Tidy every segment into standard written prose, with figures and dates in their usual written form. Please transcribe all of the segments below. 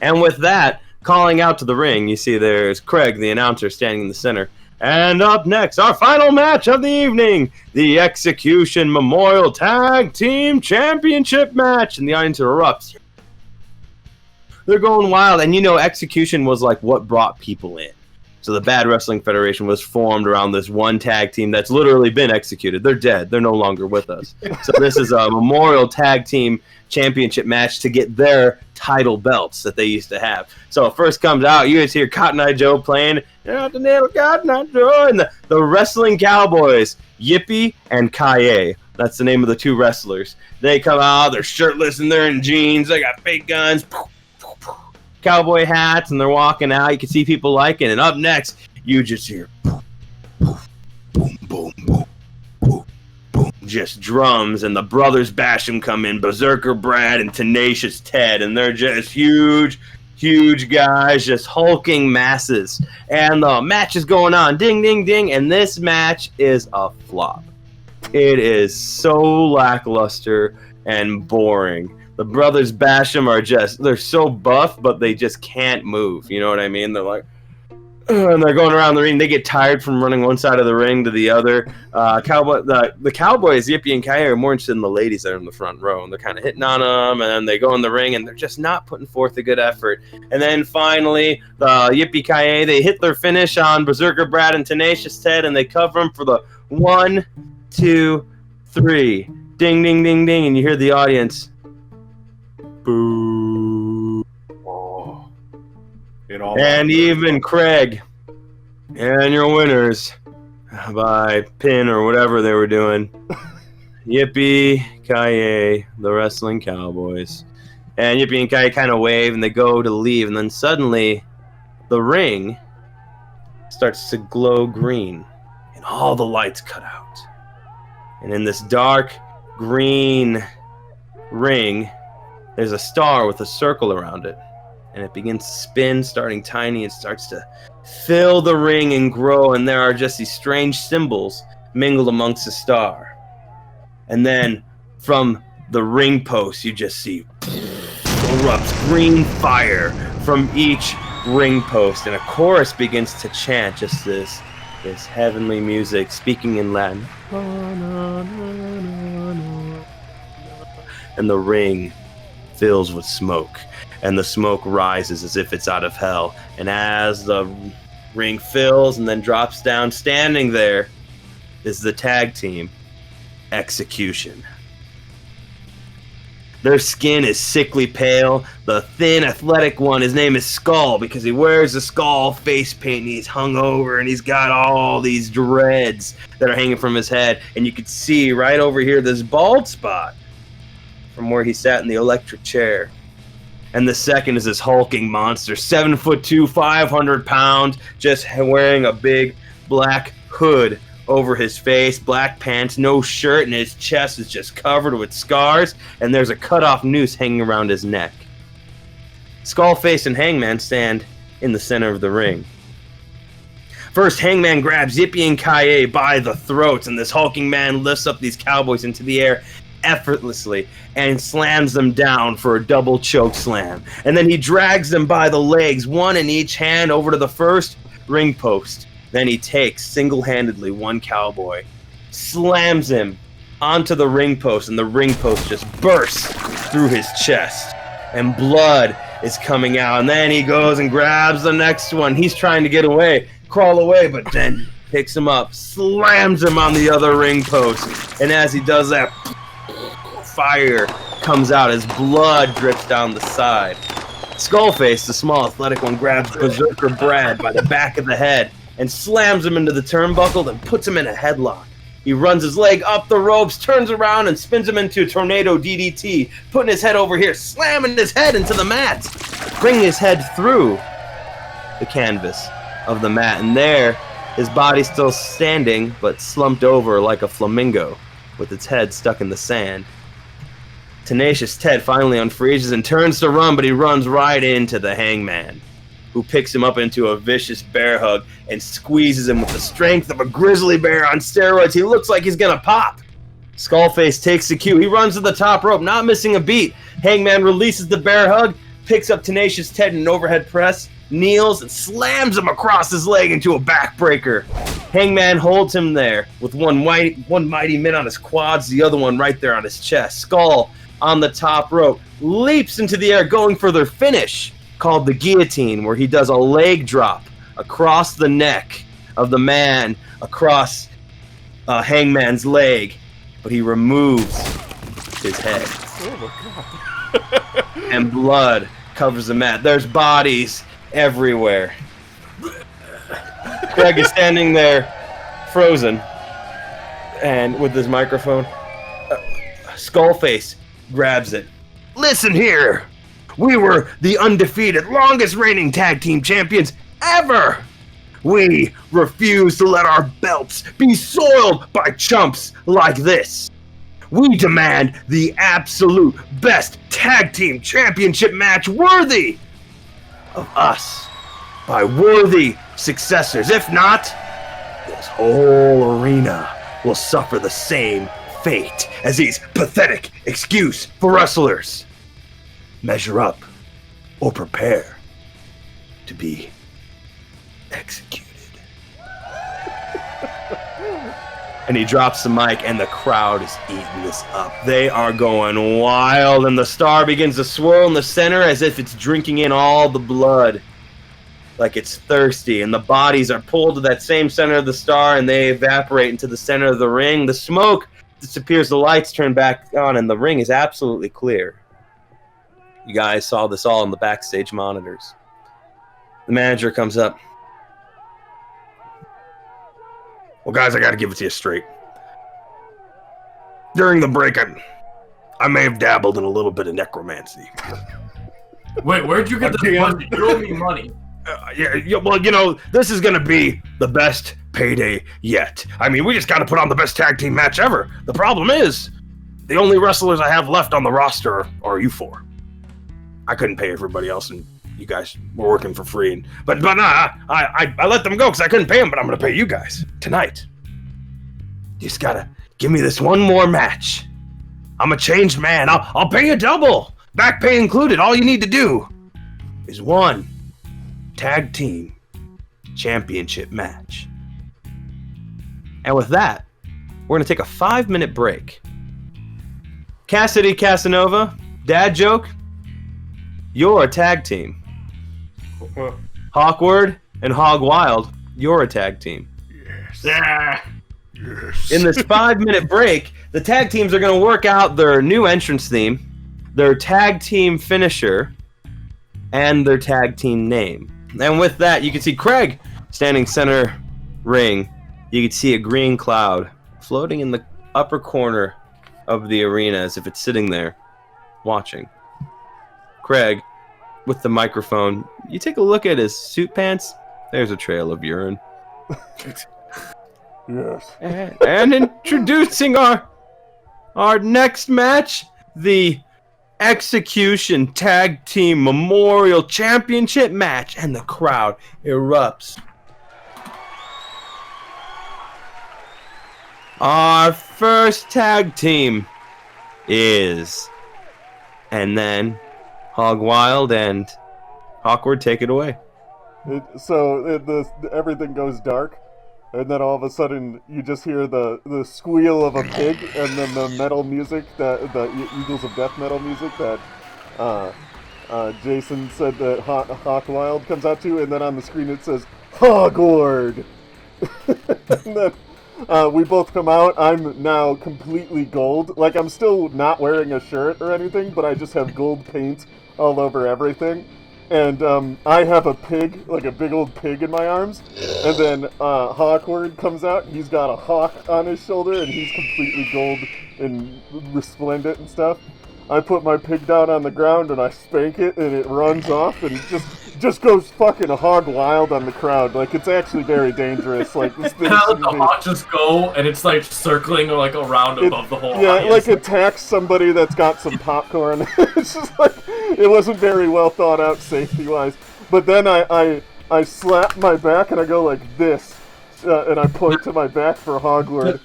And with that, calling out to the ring, you see there's Craig, the announcer, standing in the center. And up next, our final match of the evening, the Execution Memorial Tag Team Championship match. And the audience erupts. They're going wild. And Execution was like what brought people in. So the Bad Wrestling Federation was formed around this one tag team that's literally been executed. They're dead. They're no longer with us. So this is a Memorial Tag Team Championship match to get their title belts that they used to have. So first comes out, you guys hear Cotton Eye Joe playing, Cotton Eye Joe, and the Wrestling Cowboys, Yippee and Kaye. That's the name of the two wrestlers. They come out, they're shirtless and they're in jeans, they got fake guns, cowboy hats, and they're walking out. You can see people liking it. And up next, you just hear boom, boom, boom, boom, boom, boom, just drums, and the Brothers Basham come in, Berserker Brad and Tenacious Ted, and they're just huge guys, just hulking masses. And the match is going on, ding, ding, ding, and this match is a flop. It is so lackluster and boring. The Brothers Basham they're so buff, but they just can't move. You know what I mean? They're like, and they're going around the ring. They get tired from running one side of the ring to the other. The Cowboys, Yippee and Kaye, are more interested in the ladies that are in the front row. And they're kind of hitting on them, and then they go in the ring, and they're just not putting forth a good effort. And then finally, the Yippee Kaye, they hit their finish on Berserker Brad and Tenacious Ted, and they cover them for the 1, 2, 3. Ding, ding, ding, ding. And you hear the audience. Boo. Oh. And even Craig. And your winners by pin or whatever they were doing. Yippee, Kaye, the Wrestling Cowboys. And Yippee and Kaye kind of wave and they go to leave. And then suddenly the ring starts to glow green. And all the lights cut out. And in this dark green ring, there's a star with a circle around it, and it begins to spin, starting tiny, and starts to fill the ring and grow, and there are just these strange symbols mingled amongst the star. And then from the ring post, you just see erupts green fire from each ring post, and a chorus begins to chant just this heavenly music, speaking in Latin. And the ring fills with smoke, and the smoke rises as if it's out of hell. And as the ring fills and then drops down, standing there is the tag team, Execution. Their skin is sickly pale. The thin, athletic one, his name is Skull because he wears a skull face paint and he's hung over and he's got all these dreads that are hanging from his head. And you can see right over here this bald spot from where he sat in the electric chair. And the second is this hulking monster, 7'2", 500 pounds, just wearing a big black hood over his face, black pants, no shirt, and his chest is just covered with scars, and there's a cut-off noose hanging around his neck. Skullface and Hangman stand in the center of the ring. First, Hangman grabs Yippee and Kaye by the throats, and this hulking man lifts up these cowboys into the air effortlessly and slams them down for a double choke slam. And then he drags them by the legs, one in each hand, over to the first ring post. Then he takes single-handedly one cowboy, slams him onto the ring post, and the ring post just bursts through his chest, and blood is coming out. And then he goes and grabs the next one. He's trying to get away, crawl away, but then picks him up, slams him on the other ring post, and as he does that, fire comes out as blood drips down the side. Skullface, the small athletic one, grabs Berserker Brad by the back of the head and slams him into the turnbuckle, then puts him in a headlock. He runs his leg up the ropes, turns around, and spins him into a tornado DDT, putting his head over here, slamming his head into the mat, bringing his head through the canvas of the mat. And there, his body's still standing, but slumped over like a flamingo, with its head stuck in the sand. Tenacious Ted finally unfreezes and turns to run, but he runs right into the Hangman, who picks him up into a vicious bear hug and squeezes him with the strength of a grizzly bear on steroids. He looks like he's gonna pop. Skullface takes the cue. He runs to the top rope, not missing a beat. Hangman releases the bear hug, picks up Tenacious Ted in an overhead press, kneels, and slams him across his leg into a backbreaker. Hangman holds him there with one mighty mitt on his quads, the other one right there on his chest. Skull on the top rope leaps into the air, going for their finish, called the guillotine, where he does a leg drop across the neck of the man across Hangman's leg, but he removes his head. Oh my God. And blood covers the mat. There's bodies everywhere. Greg is standing there, frozen, and with his microphone. Skullface grabs it. Listen here, we were the undefeated, longest reigning tag team champions ever. We refuse to let our belts be soiled by chumps like this. We demand the absolute best tag team championship match worthy of us by worthy successors. If not, this whole arena will suffer the same fate as these pathetic excuse for wrestlers. Measure up or prepare to be executed. And he drops the mic, and the crowd is eating this up. They are going wild, and the star begins to swirl in the center as if it's drinking in all the blood, like it's thirsty. And the bodies are pulled to that same center of the star, and they evaporate into the center of the ring. The smoke disappears, the lights turn back on, and the ring is absolutely clear. You guys saw this all on the backstage monitors. The manager comes up. Well, guys, I gotta give it to you straight. During the break, I may have dabbled in a little bit of necromancy. Wait, where'd you get this money? You owe me money. Yeah, well, you know, this is gonna be the best payday yet. I mean, we just gotta put on the best tag team match ever. The problem is, the only wrestlers I have left on the roster are you four. I couldn't pay everybody else, and you guys were working for free. But I let them go because I couldn't pay them, but I'm going to pay you guys tonight. You just got to give me this one more match. I'm a changed man. I'll pay you double. Back pay included. All you need to do is one tag team championship match. And with that, we're going to take a 5-minute break. Cassidy Casanova, dad joke, you're a tag team. Hawkward and Hog Wild, you're a tag team. Yes. Yeah. Yes. In this 5-minute break, the tag teams are going to work out their new entrance theme, their tag team finisher, and their tag team name. And with that, you can see Craig standing center ring. You can see a green cloud floating in the upper corner of the arena as if it's sitting there watching. Craig, with the microphone, you take a look at his suit pants. There's a trail of urine. Yes. And introducing our next match, the Execution Tag Team Memorial Championship match, and the crowd erupts. Our first tag team is, and then Hog Wild and Awkward, take it away. Everything goes dark, and then all of a sudden you just hear the squeal of a pig, and then the metal music, the Eagles of Death metal music that Jason said that Hawk Wild comes out to, and then on the screen it says Hogward. And then we both come out. I'm now completely gold. Like, I'm still not wearing a shirt or anything, but I just have gold paint all over everything. And I have a pig, like a big old pig in my arms. And then Hawkward comes out. He's got a hawk on his shoulder, and he's completely gold and resplendent and stuff. I put my pig down on the ground, and I spank it, and it runs off, and just goes fucking hog wild on the crowd. Like, it's actually very dangerous. Like, this thing. How the hawk just go, and it's like circling like around above the whole audience. Like attacks somebody that's got some popcorn. It's just like, it wasn't very well thought out safety wise. But then I slap my back and I go like this, and I point to my back for Hogward.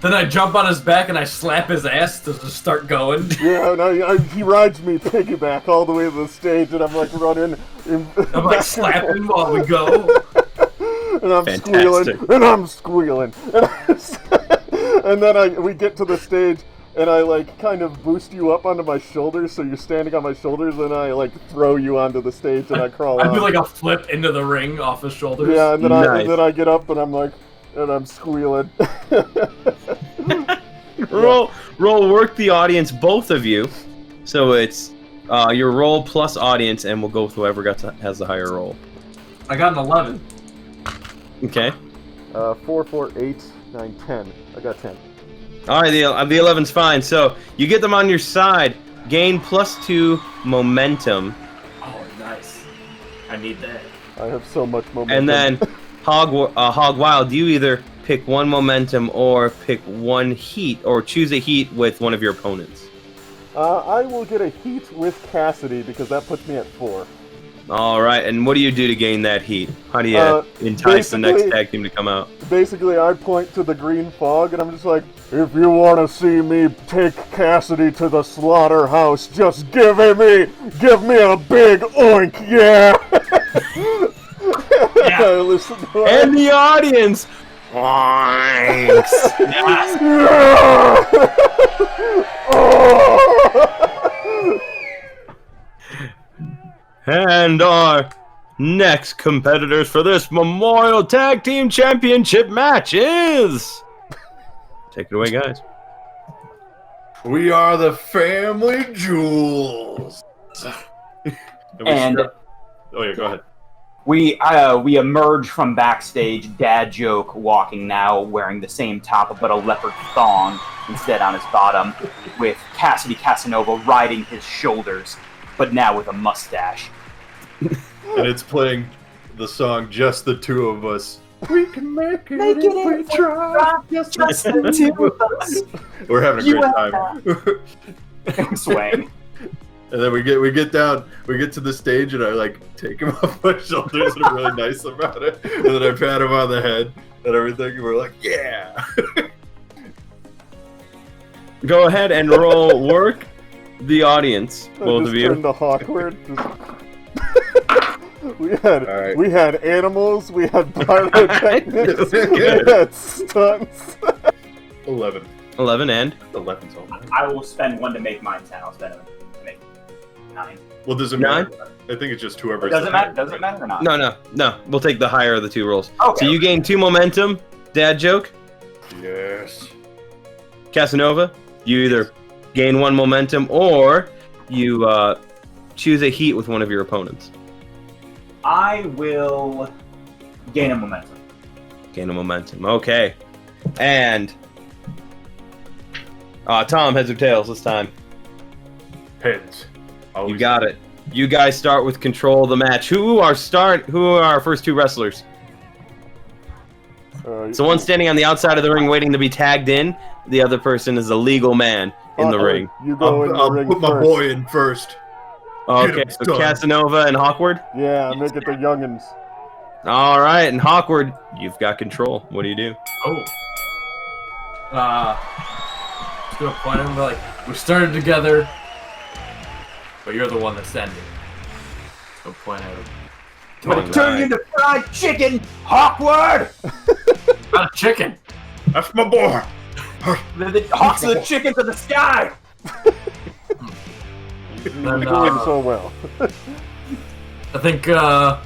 Then I jump on his back and I slap his ass to just start going. Yeah, and he rides me piggyback all the way to the stage, and I'm like running. I'm like slapping while we go. And I'm squealing, and then we get to the stage, and I like kind of boost you up onto my shoulders, so you're standing on my shoulders, and I like throw you onto the stage, and I crawl out. I do like a flip into the ring off his shoulders. Yeah, and then I get up, and I'm squealing. Roll work the audience, both of you. So it's your roll plus audience, and we'll go with whoever has the higher roll. I got an 11. Okay. 4, 4, 8, 9, 10. I got 10. All right, the 11's fine. So you get them on your side, gain +2 momentum. Oh, nice. I need that. I have so much momentum. And then Hog Wild, you either pick 1 momentum or pick 1 heat, or choose a heat with one of your opponents. I will get a heat with Cassidy because that puts me at 4. All right, and what do you do to gain that heat? How do you entice the next tag team to come out? Basically, I point to the green fog, and I'm just like, if you want to see me take Cassidy to the slaughterhouse, just give me a big oink, yeah! Yeah. Listen to And the audience! Oinks! Yes. And our next competitors for this Memorial Tag Team Championship match is... Take it away, guys. We are the Family Jewels. And oh yeah, go ahead. we emerge from backstage, dad joke, walking now, wearing the same top but a leopard thong instead on his bottom, with Cassidy Casanova riding his shoulders, but now with a mustache. And it's playing the song "Just the Two of Us." We can make it if we try. Just the two of us. We're having a great time. Swing. And then we get to the stage, and I like take him off my shoulders, and I'm really nice about it. And then I pat him on the head and everything, and we're like, yeah. Go ahead and roll work the audience, both of you. Turned to awkward. We had animals, we had pyrotechnics, we had stunts. 11. 11 and? 11's all right. I will spend 1 to make mine 10. I'll spend it to make 9. Well, does it 9? matter? I think it's just whoever's. Does it matter? Does it matter or not? No. We'll take the higher of the 2 rolls. Okay. So you gain 2 momentum, dad joke. Yes. Casanova, you either gain 1 momentum or you choose a heat with one of your opponents. I will gain a momentum. Gain a momentum. Okay. And Tom, heads or tails this time? Heads. Always. You got it. You guys start with control of the match. Who are our first 2 wrestlers? So one standing on the outside of the ring waiting to be tagged in. The other person is a legal man in the ring. You go in the I'll ring put my first. boy in first. Okay, Get so him done. Casanova and Hawkward. Yeah, make it the youngins. All right, and Hawkward, you've got control. What do you do? Oh. Just gonna point him like, we started together, but you're the one that's ending. So point at him. I'm gonna turn you into fried chicken, Hawkward! Not a chicken! That's my boy. The hawks of the chickens of the sky! You're doing so well. I think we're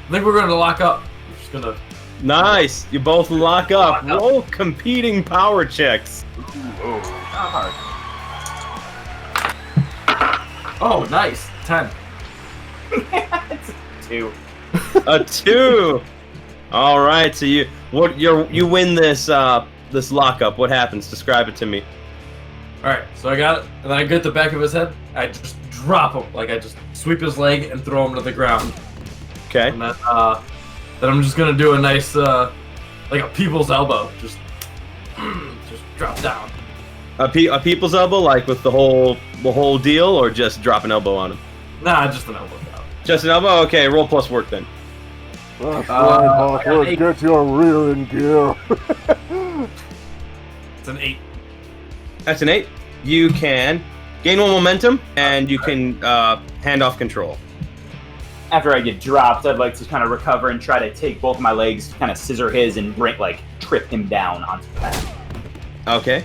gonna lock up. We're just gonna. Nice. You both lock up. Lock up. Roll competing power checks. Not hard. Oh, nice. 10. It's 2. A 2. All right. So you win this this lockup. What happens? Describe it to me. Alright, so I got it, and then I get the back of his head, I just drop him. Like, I just sweep his leg and throw him to the ground. Okay. And then I'm just gonna do a nice, like a people's elbow. Just drop down. A people's elbow, like with the whole deal, or just drop an elbow on him? Nah, just an elbow down. Just an elbow. Okay. Roll plus work then. That's right, Hawkwood. eight. Get your rear in gear. It's an 8. That's an 8. You can gain 1 momentum, and you can hand off control. After I get dropped, I'd like to kind of recover and try to take both my legs, kind of scissor his, and trip him down onto the mat. Okay.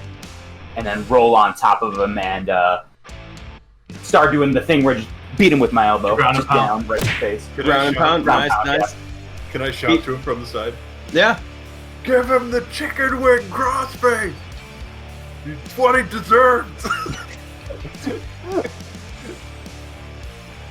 And then roll on top of him and start doing the thing where I just beat him with my elbow. Ground and Just pound. down, right in the face. Can Ground I and shout, pound. Ground Nice, pound, nice. Can I shout to him from the side? Yeah. Give him the chicken wing crossface! It's what he deserves!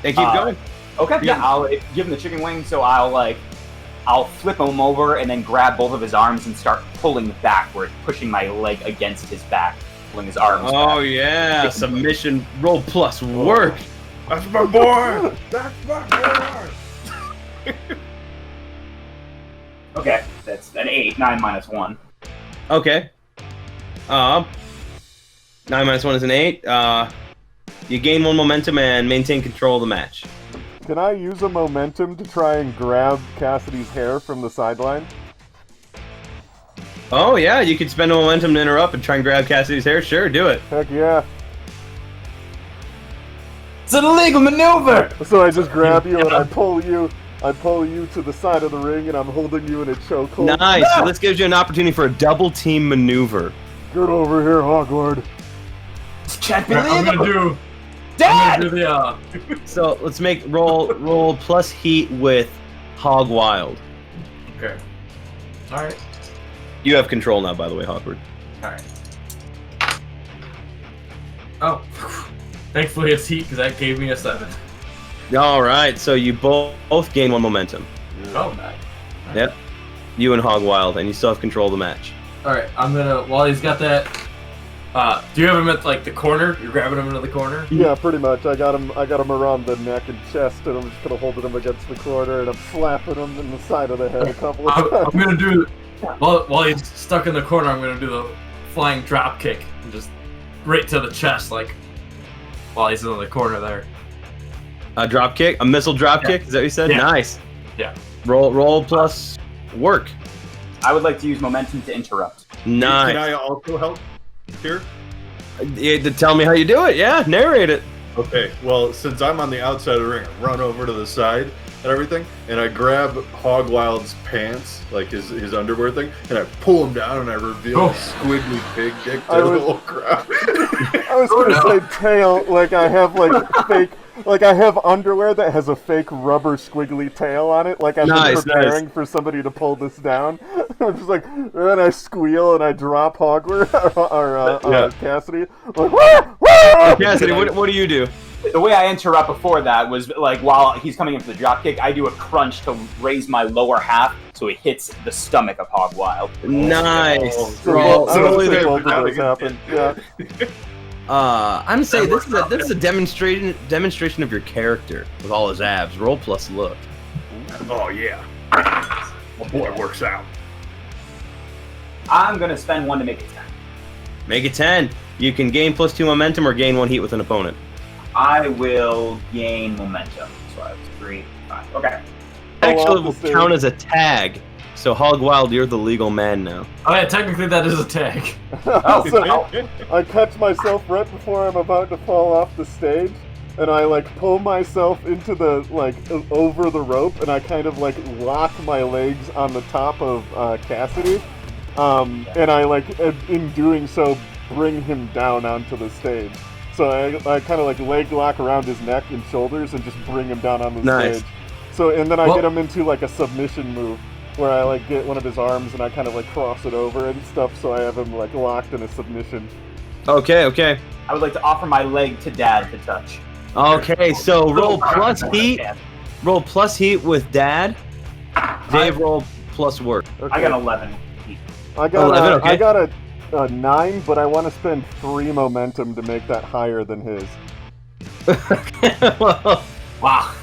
And keep going. Okay, yeah, I'll give him the chicken wing, so I'll flip him over and then grab both of his arms and start pulling backward, pushing my leg against his back, pulling his arms Oh, back. yeah. Submission roll plus work. That's my boy! That's my boy! Okay, that's an 8, 9 minus 1. Okay. 9 minus 1 is an 8. You gain 1 momentum and maintain control of the match. Can I use a momentum to try and grab Cassidy's hair from the sideline? Oh, yeah. You could spend a momentum to interrupt and try and grab Cassidy's hair. Sure, do it. Heck yeah. It's an illegal maneuver! So I just grab you and I pull you to the side of the ring and I'm holding you in a chokehold. Nice. So this gives you an opportunity for a double team maneuver. Get over here, Hogwarts. This can't be I'm legal! gonna do Dad! the So let's make roll plus heat with Hog Wild. Okay. Alright. You have control now, by the way, Hawkwood. Alright. Oh. Thankfully it's heat because that gave me a 7. All right. So you both gain 1 momentum. Oh, nice. Yep. You and Hog Wild, and you still have control of the match. Alright, I'm gonna, while he's got that, do you have him at, like, the corner? You're grabbing him into the corner? Yeah, pretty much. I got him around the neck and chest, and I'm just gonna hold him against the corner, and I'm slapping him in the side of the head a couple of times. I'm gonna do, while he's stuck in the corner, I'm gonna do the flying drop kick and just right to the chest, like, while he's in the corner there. A drop kick, a missile drop Yeah. kick. Is that what you said? Yeah. Nice. Yeah. Roll plus work. I would like to use momentum to interrupt. Nice. Can I also help here? Tell me how you do it. Yeah, narrate it. Okay, well, since I'm on the outside of the ring, I run over to the side and everything, and I grab Hog Wild's pants, like his underwear thing, and I pull him down and I reveal Oh. a squiggly pig dick to I the was- whole crowd. I was gonna say tail, like I have fake, like I have underwear that has a fake rubber squiggly tail on it, like I've Nice, been preparing for somebody to pull this down. I'm just like, and I squeal and I drop Hogwarts or Yeah. Cassidy. Like, wah, wah! Cassidy, what do you do? The way I interrupt before that was like while he's coming in for the drop kick, I do a crunch to raise my lower half so it hits the stomach of Hog Wild. Nice. So Roll I was either. both of those happen. Yeah. I'm saying this is a demonstration of your character with all his abs. Roll plus look. Oh, yeah. My boy works out. I'm gonna spend 1 to make it 10. Make it 10. You can gain plus 2 momentum or gain 1 heat with an opponent. I will gain momentum. So I have 3, 5. Okay. Actually, off the will count as a tag. So Hog Wild, you're the legal man now. Oh yeah, technically that is a tag. Oh, So, I catch myself right before I'm about to fall off the stage, and I pull myself into the over the rope, and I kind of lock my legs on the top of Cassidy, and I in doing so bring him down onto the stage. So I kind of leg lock around his neck and shoulders and just bring him down on the Nice. stage. So and then I Well- get him into a submission move, where I get one of his arms and I kind of cross it over and stuff, so I have him locked in a submission. Okay. I would like to offer my leg to Dad to touch. Okay, so roll plus heat. Roll plus heat with Dad. Dave, roll plus work. Okay. I got 11. I got 11, okay. I got a 9, but I want to spend 3 momentum to make that higher than his. Wow.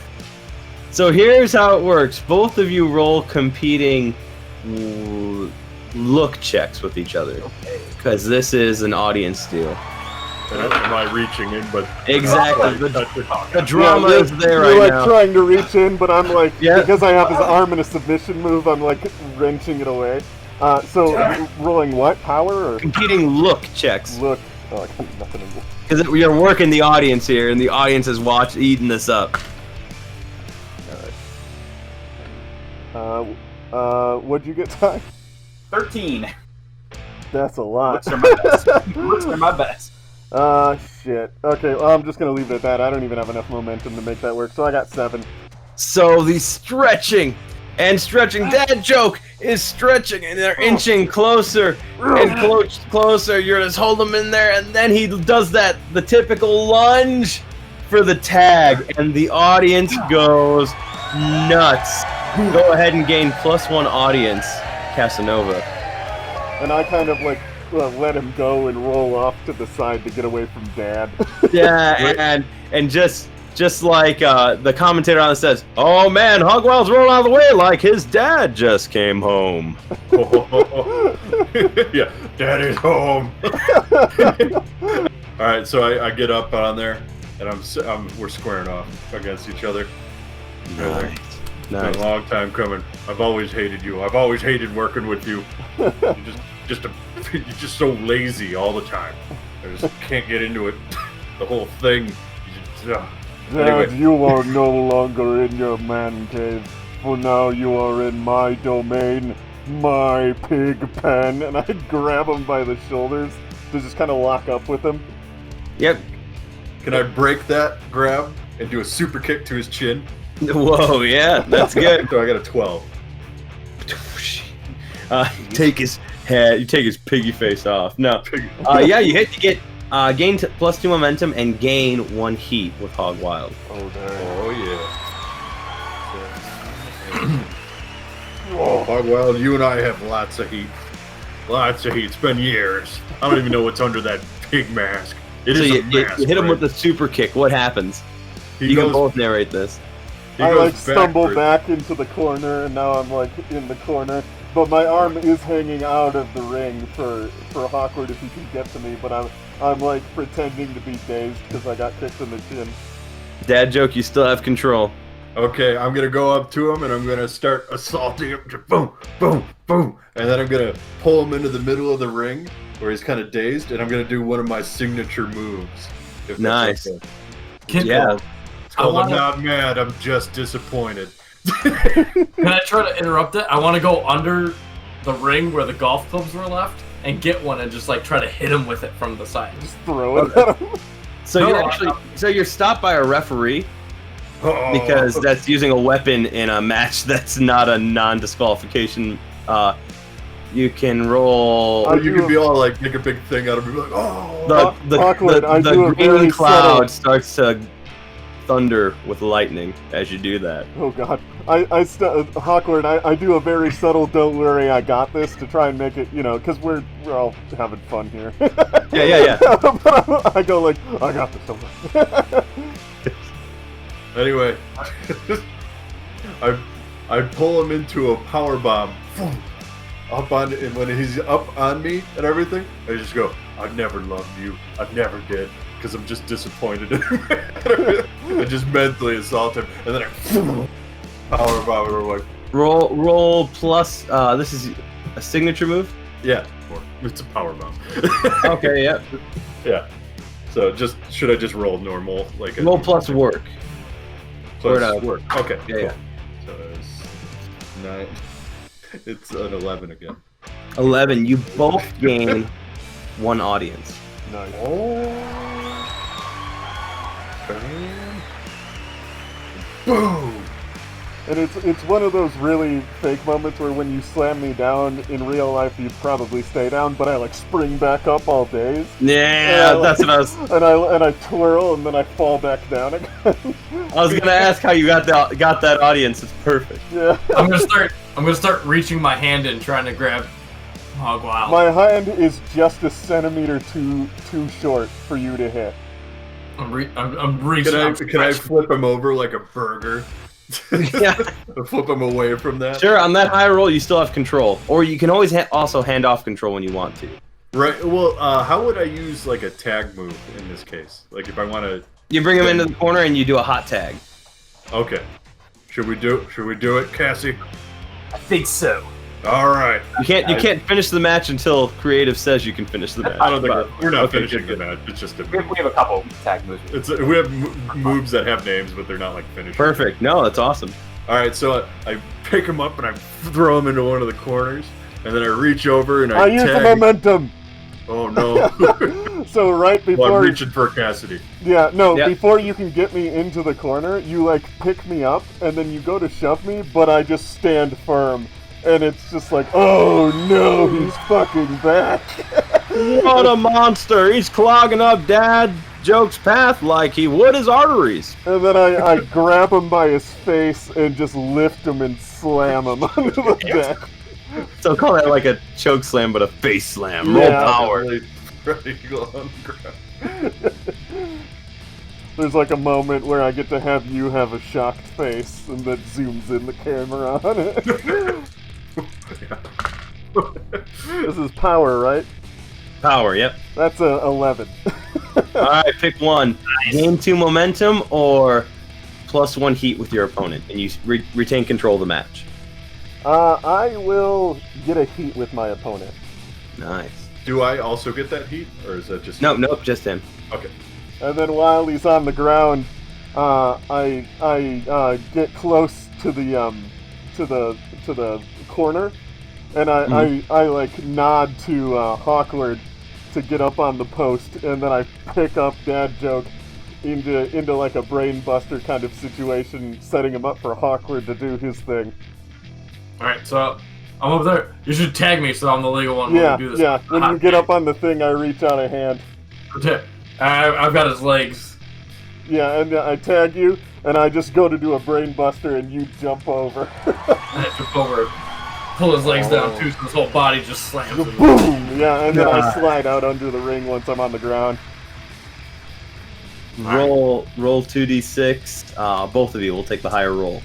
So here's how it works. Both of you roll competing look checks with each other. Because this is an audience deal. Am I reaching in? But Exactly. The drama Yeah, is there you're right like now. trying to reach in, but I'm like, Yeah. because I have his arm in a submission move, I'm like wrenching it away. So rolling what? Power or Competing look checks. look? Oh, I got nothing in this. Because we are working the audience here, and the audience is eating this up. What'd you get, Ty? 13. That's a lot. Looks are my best. Looks are my best. Shit. Okay, well, I'm just gonna leave it at that. I don't even have enough momentum to make that work, so I got 7. So the stretching and stretching. Dad joke is stretching, and they're inching closer and closer. You're just hold him in there, and then he does the typical lunge for the tag, and the audience goes nuts. Go ahead and gain +1 audience, Casanova. And I kind of like let him go and roll off to the side to get away from Dad. Yeah, and just like the commentator on it says, "Oh man, Hogwild's rolling out of the way like his dad just came home." Yeah, Dad is home. All right, so I get up on there, and we're squaring off against each other. Nice. It's been a long time coming. I've always hated you. I've always hated working with you. You're just so lazy all the time. I just can't get into it. The whole thing. Dad, you are no longer in your man cave. For now you are in my domain, my pig pen. And I grab him by the shoulders to just kind of lock up with him. Yep. Can I break that grab and do a super kick to his chin? Whoa, yeah, that's good. So I got a 12. Take his head. You take his piggy face off. No. Yeah, you hit to get gain +2 momentum and gain 1 heat with Hog Wild. Oh, damn. Oh yeah. Oh, Hog Wild, you and I have lots of heat. Lots of heat. It's been years. I don't even know what's under that pig mask. It So is you a mask. hit him right? with the super kick. What happens? He You can goes- both narrate this. he I goes like stumble backwards. back into the corner, and now I'm like in the corner. But my arm is hanging out of the ring for Hawkward if he can get to me. But I'm like pretending to be dazed because I got kicked in the chin. Dad joke. You still have control. Okay, I'm gonna go up to him and I'm gonna start assaulting him. Boom, boom, boom, and then I'm gonna pull him into the middle of the ring where he's kind of dazed, and I'm gonna do one of my signature moves. If that's Nice. okay. Yeah. It's called I'm wanna- not mad. I'm just disappointed. Can I try to interrupt it? I want to go under the ring where the golf clubs were left and get one and just like try to hit him with it from the side. Just throw it at him. So No, you're stopped by a referee Oh. because that's using a weapon in a match that's not a non-disqualification. You can roll I you do could be all like make a big thing out of me, like the Awkward, I do a green very cloud subtle- starts to thunder with lightning as you do that. Oh god. Hawkward, I do a very subtle don't worry, I got this to try and make it, because we're all having fun here. Yeah. But I go like, I got this. Don't worry. Anyway, I pull him into a power bomb. Up on, and when he's up on me and everything, I just go, "I've never loved you. I've never did," because I'm just disappointed in him. I just mentally assault him, and then I power bomb him. Like, Roll plus. This is a signature move. yeah, it's a power bomb. Okay, yeah. Yeah. So should I just roll normal? Like Roll plus work. plus or no. work. Okay. Yeah. So it's 9. It's an 11 again. 11. You both gain 1 audience. Nice. Oh. Bam. Boom. And it's one of those really fake moments where when you slam me down in real life, you'd probably stay down, but I like spring back up all dazed. Yeah, that's what I was. And I twirl and then I fall back down again. I was gonna ask how you got that audience. It's perfect. Yeah. I'm gonna start reaching my hand in trying to grab Hog Wild. My hand is just a centimeter too short for you to hit. I'm reaching. Can I flip him over like a burger? Yeah. Flip him away from that? Sure. On that high roll, you still have control, or you can always also hand off control when you want to. Right. Well, how would I use like a tag move in this case? Like if I want to. You bring him into the corner and you do a hot tag. Okay. Should we do it, Cassie? I think so. All right. You can't finish the match until creative says you can finish the match. I don't think we're not Okay, finishing good. the match. It's just a We move. have a couple tag moves. We have moves that have names, but they're not like finishing. Perfect. No, that's awesome. All right, so I pick him up and I throw him into one of the corners, and then I reach over and I use the tag. momentum. Oh no! So right Well, before, I'm reaching for Cassidy. before you can get me into the corner, you like pick me up and then you go to shove me, but I just stand firm, and it's just like, oh no, he's fucking back. What a monster! He's clogging up Dad Joke's path like he would his arteries. And then I grab him by his face and just lift him and slam him onto the deck. So call that like a choke slam, but a face slam. Roll Yeah. power. Ready to go on the ground. There's like a moment where I get to have you have a shocked face, and that zooms in the camera on it. This is power, right? Power. Yep. That's a 11. All right, pick one. Gain 2 momentum or +1 heat with your opponent, and you retain control of the match. I will get a heat with my opponent. Nice. Do I also get that heat, or is that just Nope, just him. Okay. And then while he's on the ground, I get close to the corner, and I like nod to Hawkward to get up on the post, and then I pick up Dad Joke into like a brain buster kind of situation, setting him up for Hawkward to do his thing. Alright, so I'm up there. You should tag me so I'm the legal one Yeah, when we do this. yeah. When you get up on the thing, I reach out a hand. I've got his legs. Yeah, and I tag you, and I just go to do a brain buster, and you jump over. I jump over, pull his legs down too, so his whole body just slams. into Boom! Yeah, and then I slide out under the ring once I'm on the ground. Roll 2d6. Both of you will take the higher roll.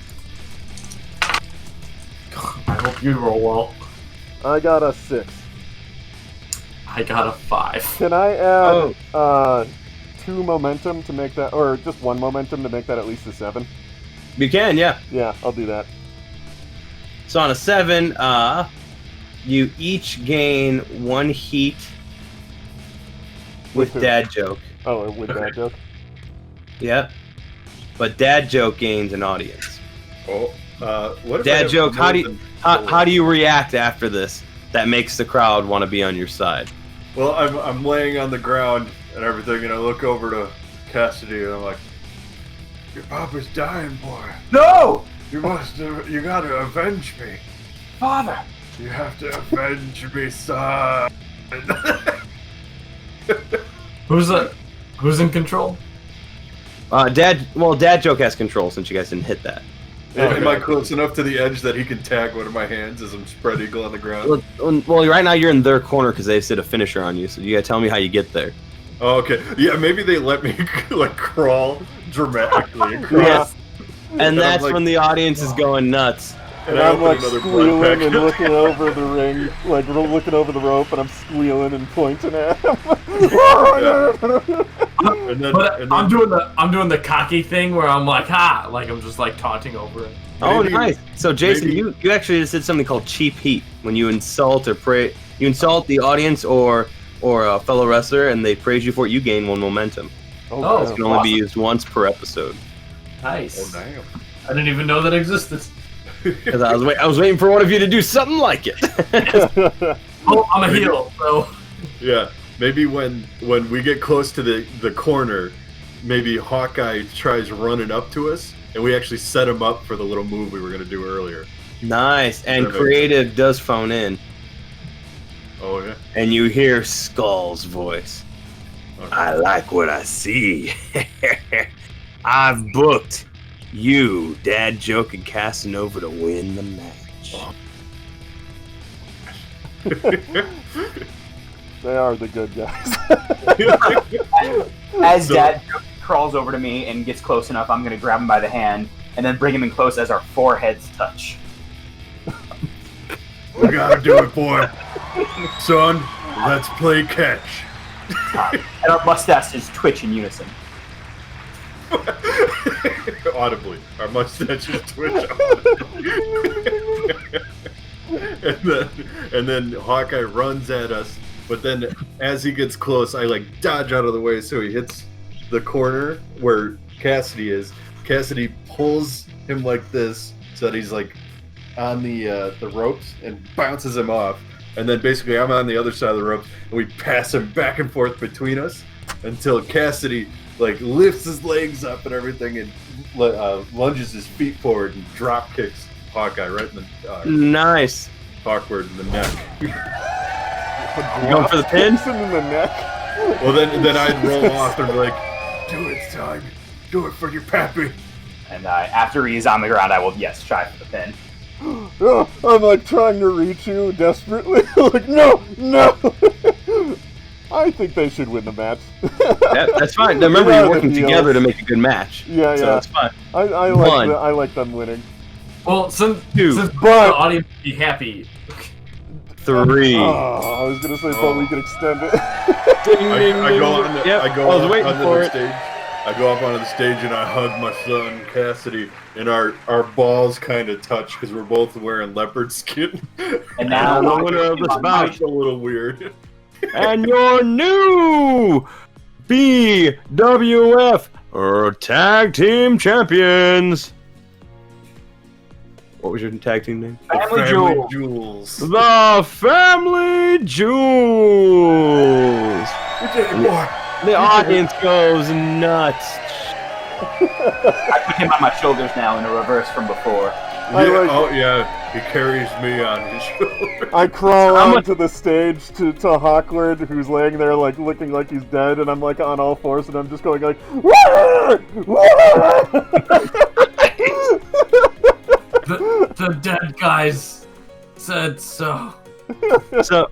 I hope you roll well. I got a 6. I got a 5. Can I add 2 momentum to make that, or just 1 momentum to make that at least a 7? You can, yeah. Yeah, I'll do that. So on a 7, you each gain 1 heat with who? Dad Joke. Oh, with that joke? Yep. But Dad Joke gains an audience. Oh, what if I Dad have Joke, how more do than how do you react after this? That makes the crowd want to be on your side. Well, I'm laying on the ground and everything, and I look over to Cassidy, and I'm like, "Your papa's dying, boy. No! You gotta avenge me. Father! You have to avenge me, son." Who's in control? Dad Joke has control since you guys didn't hit that. Am I close enough to the edge that he can tag one of my hands as I'm spread eagle on the ground? Well, right now you're in their corner because they said a finisher on you, so you gotta tell me how you get there. Oh, okay. Yeah, maybe they let me like crawl dramatically across. Yes. And I'm that's like- when the audience is going nuts. And I I'm open like another blood squealing pack. and looking over the ring, like looking over the rope, and I'm squealing and pointing at him. And then, But and then I'm doing the cocky thing where I'm like, like I'm just like taunting over it. Oh, Maybe- nice. So, Jason, maybe- you actually just did something called cheap heat. When you insult the audience or a fellow wrestler, and they praise you for it, you gain 1 momentum. Oh, It can only be used once per episode. Nice. Oh damn. I didn't even know that existed. Because I was waiting for one of you to do something like it. Oh, I'm a heel, so Yeah, maybe when we get close to the corner, maybe Hawkeye tries running up to us, and we actually set him up for the little move we were gonna do earlier. Nice. And Perfect. creative does phone in, Oh yeah. and you hear Skull's voice. Okay. I like what I see. I've booked you, Dad Joke, and Casanova to win the match. They are the good guys. As So- Dad crawls over to me and gets close enough, I'm gonna grab him by the hand and then bring him in close as our foreheads touch. We gotta do it, boy. Son, Let's play catch. And our mustaches twitch in unison. Audibly. Our mustaches twitch audibly. and then Hawkeye runs at us, but then as he gets close, I like dodge out of the way so he hits the corner where Cassidy is. Cassidy pulls him like this so that he's like on the ropes and bounces him off. And then basically I'm on the other side of the ropes and we pass him back and forth between us until Cassidy like lifts his legs up and everything and lunges his feet forward and drop kicks Hawkeye right in the Nice. awkward in the neck. You going for the pin? In the neck. Well, then I'd roll off and be like, "Do it, son. Do it for your pappy." And after he's on the ground, I will, yes, try for the pin. I'm like trying to reach you desperately. Like, no! I think they should win the match. That's fine. Remember, you're working together to make a good match. Yeah. So that's fine. I like them winning. Well, since but the audience would be happy. 3. I was gonna say, but we can extend it. I go on the, Yep, I go I was on waiting onto for the it. stage. I go up onto the stage and I hug my son Cassidy, and our balls kind of touch because we're both wearing leopard skin. And now the winner of this bout, It's a little weird. and your new BWF Tag Team Champions. What was your tag team name? Family Jewel. Jewels. The Family Jewels. We did it, boy. The audience goes nuts. I put him on my shoulders now in a reverse from before. He carries me on his shoulder. I crawl onto the stage to Hawkward, who's laying there like looking like he's dead, and I'm like on all fours, and I'm just going like, "Wah! Wah!" The dead guys said so. So,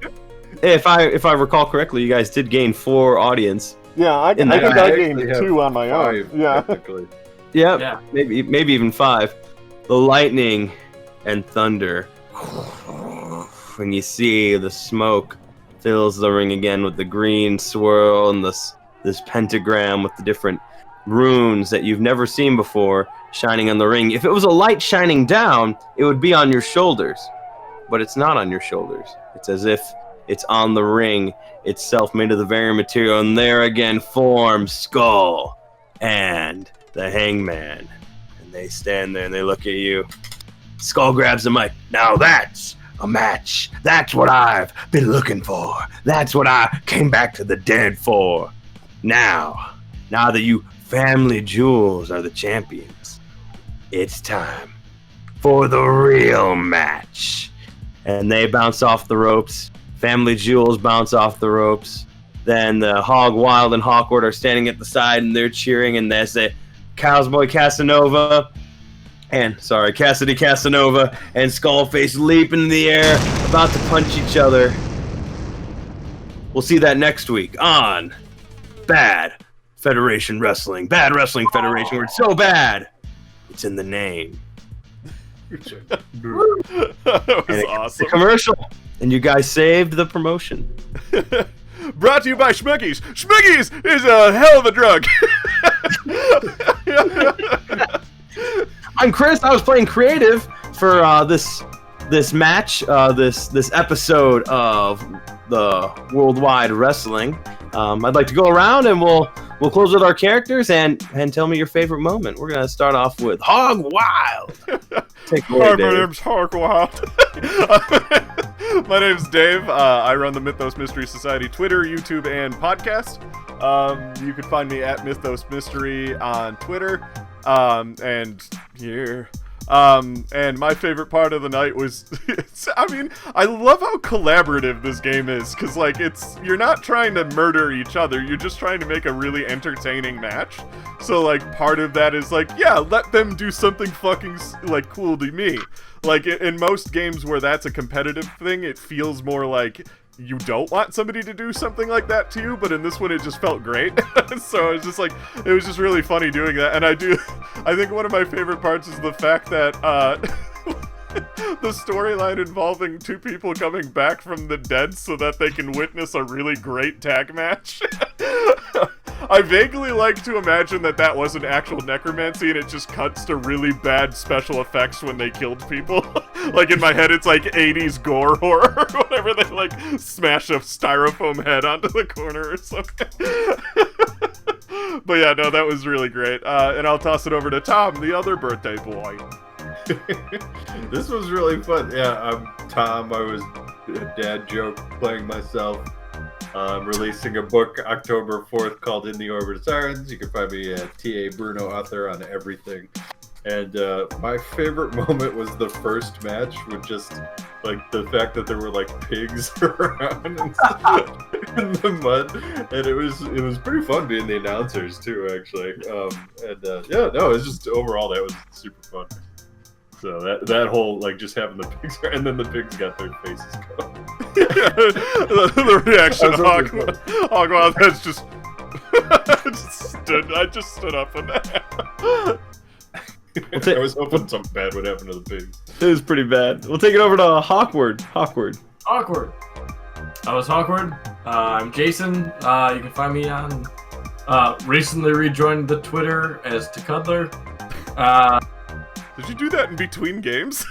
if I recall correctly, you guys did gain 4 audience. Yeah, I think I gained actually have 2 on my own. 5, Yeah. technically. Yep, Yeah. maybe even 5. The lightning and thunder. When you see the smoke fills the ring again with the green swirl and this pentagram with the different runes that you've never seen before shining on the ring. If it was a light shining down, it would be on your shoulders. But it's not on your shoulders. It's as if it's on the ring itself, made of the very material, and there again forms Skull and the Hangman. And they stand there and they look at you. Skull grabs the mic. Now that's a match. That's what I've been looking for. That's what I came back to the dead for. Now that you Family Jewels are the champions, it's time for the real match. And they bounce off the ropes. Family Jewels bounce off the ropes. Then the Hog Wild and Hawkward are standing at the side and they're cheering. And there's the Cowboy Casanova Cassidy Casanova and Skullface leap in the air, about to punch each other. We'll see that next week on Bad Federation Wrestling. Bad Wrestling Federation, where it's so bad, it's in the name. That was awesome. The commercial, and you guys saved the promotion. Brought to you by Schmickies. Schmickies is a hell of a drug. I'm Chris. I was playing creative for this match, this episode of the Worldwide Wrestling. I'd like to go around and we'll close with our characters and tell me your favorite moment. We're gonna start off with Hog Wild. Take away, Hi, Dave. my name's Hog Wild. My name's Dave. I run the Mythos Mystery Society Twitter, YouTube, and podcast. You can find me at Mythos Mystery on Twitter. And here. And my favorite part of the night was, I love how collaborative this game is, because, like, you're not trying to murder each other, you're just trying to make a really entertaining match. So, like, part of that is, like, yeah, let them do something fucking, like, cool to me. Like, in most games where that's a competitive thing, it feels more like you don't want somebody to do something like that to you, but in this one it just felt great. So it was just like, it was just really funny doing that. And I think one of my favorite parts is the fact that The storyline involving two people coming back from the dead so that they can witness a really great tag match. I vaguely like to imagine that wasn't actual necromancy and it just cuts to really bad special effects when they killed people. Like in my head it's like 80s gore horror or whatever, they like smash a styrofoam head onto the corner or something. But yeah, no, that was really great. And I'll toss it over to Tom, the other birthday boy. This was really fun. Yeah, I'm Tom. I was a dad joke playing myself. I'm releasing a book October 4th called In the Orbit of Sirens. You can find me at TA Bruno Author on everything. And my favorite moment was the first match with just like the fact that there were like pigs around and stuff in the mud, and it was pretty fun being the announcers too, actually. Yeah, no, it was just overall that was super fun. So that whole like just having the pigs, and then the pigs got their faces cut. the reaction of Hogwild, that's just I just stood up when that happened. I was hoping something bad would happen to the pigs. It was pretty bad. We'll take it over to Hawkward. Awkward. I was Awkward. I'm Jason. You can find me on. Recently rejoined the Twitter as Tukudler. Did you do that in between games?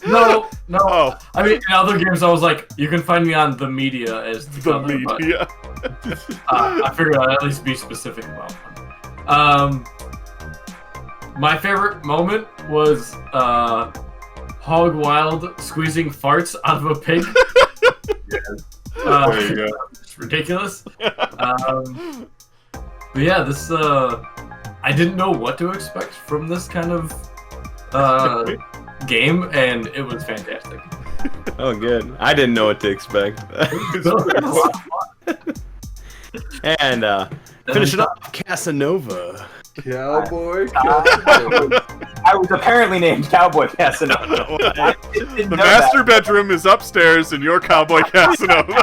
No. Oh. I mean, in other games, I was like, you can find me on the media as The Tukudler, media. But, I figured I'd at least be specific about one. My favorite moment was Hog Wild squeezing farts out of a pig. There you go. It's ridiculous. But yeah, this I didn't know what to expect from this kind of game, and it was fantastic. Oh, good. I didn't know what to expect. And finish it up, Casanova. Cowboy. I was apparently named Cowboy Casanova. The master bedroom is upstairs in your Cowboy Casanova.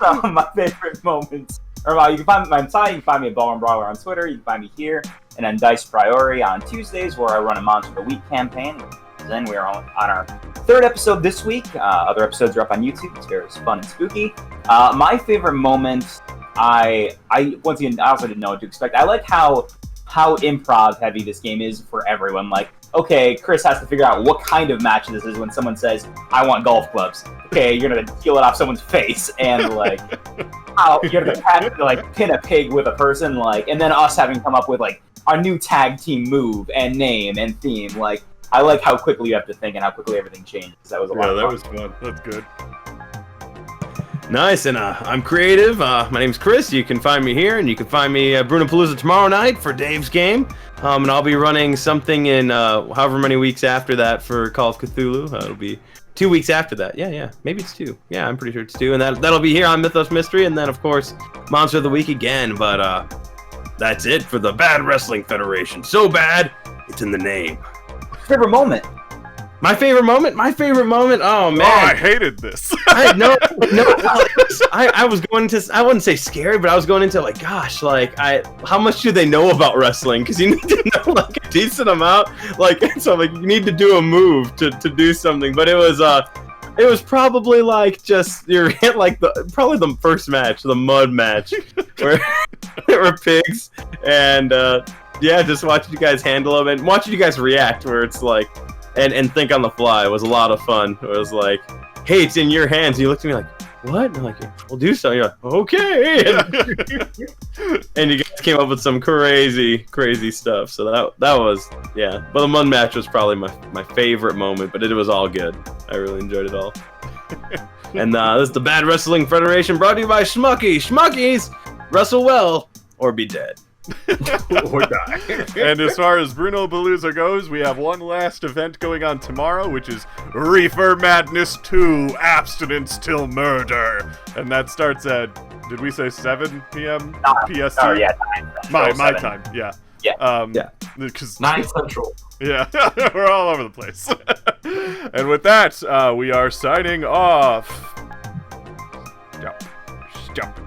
My favorite moments. Or you can find me on site. You can find me at Ballroom Brawler on Twitter. You can find me here and on Dice Priori on Tuesdays, where I run a Monster of the Week campaign. Then we are on our third episode this week. Other episodes are up on YouTube. It's very fun and spooky. My favorite moment, I once again, I also didn't know what to expect. I like how improv heavy this game is for everyone. Like, okay, Chris has to figure out what kind of match this is when someone says, I want golf clubs. Okay, you're gonna peel it off someone's face, and like, how you're gonna pin a pig with a person, like, and then us having come up with like our new tag team move and name and theme. Like, I like how quickly you have to think and how quickly everything changes. That was a lot of fun. Was fun. That's good. Nice, and I'm creative. My name's Chris. You can find me here, and you can find me at BRUNOPALOOZA tomorrow night for Dave's game. And I'll be running something in however many weeks after that for Call of Cthulhu. It'll be 2 weeks after that. Yeah, maybe it's 2. Yeah, I'm pretty sure it's 2, and that'll be here on Mythos Mystery, and then of course Monster of the Week again. But that's it for the Bad Wrestling Federation. So bad, it's in the name. Favorite moment. My favorite moment. Oh man, I hated this. I was going to. I wouldn't say scary, but I was going into like, gosh, like how much do they know about wrestling? Because you need to know like a decent amount. Like, so like you need to do a move to do something. But it was probably like just you're hit like probably the first match, the mud match, where there were pigs, and yeah, just watching you guys handle them and watching you guys react, where it's like. And think on the fly. It was a lot of fun. It was like, hey, it's in your hands. And you looked at me like, what? And I'm like, we'll do something. You're like, okay. And you guys came up with some crazy stuff. So that was, yeah. But the mud match was probably my favorite moment, but it was all good. I really enjoyed it all. And this is the Bad Wrestling Federation, brought to you by Schmucky. Schmuckies, wrestle well or be dead. Or die. And as far as BRUNOPALOOZA goes, we have one last event going on tomorrow, which is Reefer Madness 2, Abstinence Till Murder. And that starts at, did we say 7 p.m. PST? Oh, yeah, 9. My time, yeah. Yeah. Yeah. 9 Central. Yeah, we're all over the place. And with that, we are signing off. Stop.